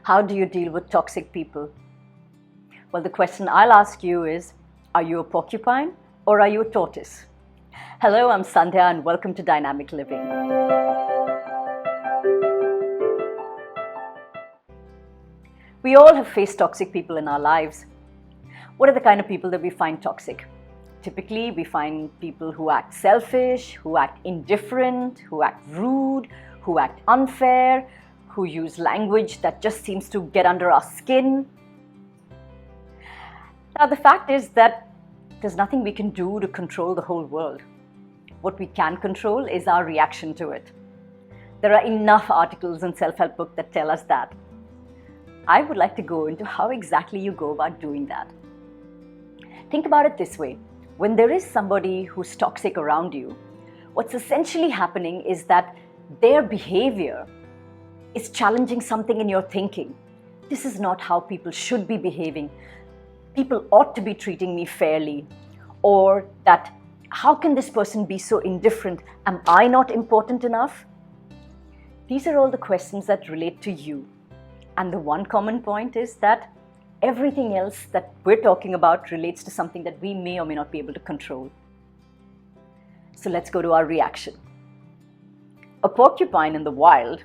How do you deal with toxic people? Well, the question I'll ask you is, are you a porcupine or are you a tortoise? Hello, I'm Sandhya and welcome to Dynamic Living. We all have faced toxic people in our lives. What are the kind of people that we find toxic? Typically, we find people who act selfish, who act indifferent, who act rude, who act unfair, who use language that just seems to get under our skin. Now, the fact is that there's nothing we can do to control the whole world. What we can control is our reaction to it. There are enough articles and self-help books that tell us that. I would like to go into how exactly you go about doing that. Think about it this way. When there is somebody who's toxic around you, what's essentially happening is that their behavior is challenging something in your thinking. This is not how people should be behaving. People ought to be treating me fairly. Or that, how can this person be so indifferent? Am I not important enough? These are all the questions that relate to you. And the one common point is that everything else that we're talking about relates to something that we may or may not be able to control. So let's go to our reaction. A porcupine in the wild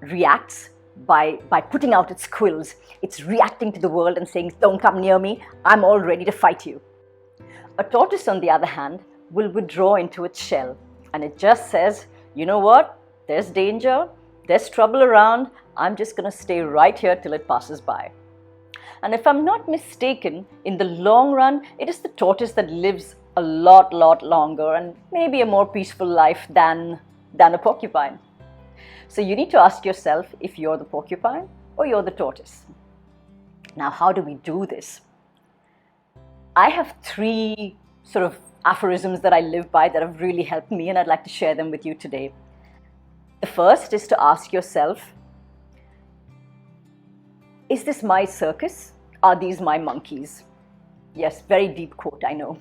reacts by putting out its quills. It's reacting to the world and saying, don't come near me, I'm all ready to fight you. A tortoise, on the other hand, will withdraw into its shell and it just says, you know what, there's danger, there's trouble around, I'm just going to stay right here till it passes by. And if I'm not mistaken, in the long run, it is the tortoise that lives a lot longer and maybe a more peaceful life than a porcupine. So you need to ask yourself if you're the porcupine or you're the tortoise. Now, how do we do this? I have 3 sort of aphorisms that I live by that have really helped me, and I'd like to share them with you today. The first is to ask yourself, is this my circus? Are these my monkeys? Yes, very deep quote, I know.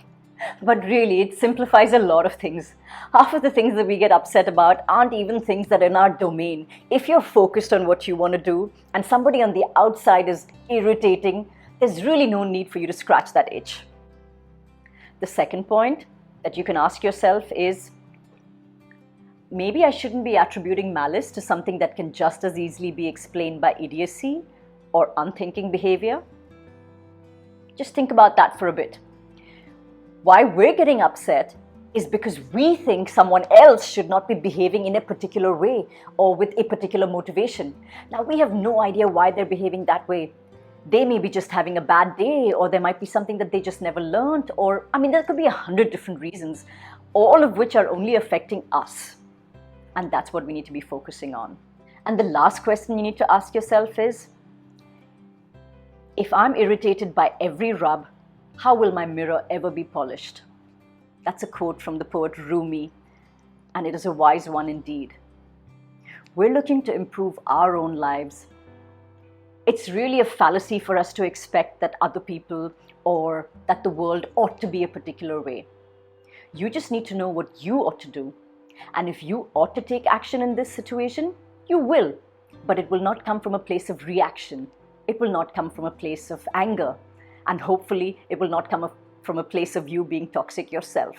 But really, it simplifies a lot of things. Half of the things that we get upset about aren't even things that are in our domain. If you're focused on what you want to do and somebody on the outside is irritating, there's really no need for you to scratch that itch. The second point that you can ask yourself is, maybe I shouldn't be attributing malice to something that can just as easily be explained by idiocy or unthinking behavior. Just think about that for a bit. Why we're getting upset is because we think someone else should not be behaving in a particular way or with a particular motivation. Now, we have no idea why they're behaving that way. They may be just having a bad day, or there might be something that they just never learned, or there could be 100 different reasons, all of which are only affecting us. And that's what we need to be focusing on. And the last question you need to ask yourself is, if I'm irritated by every rub, how will my mirror ever be polished? That's a quote from the poet Rumi, and it is a wise one indeed. We're looking to improve our own lives. It's really a fallacy for us to expect that other people or that the world ought to be a particular way. You just need to know what you ought to do. And if you ought to take action in this situation, you will. But it will not come from a place of reaction. It will not come from a place of anger. And hopefully, it will not come from a place of you being toxic yourself.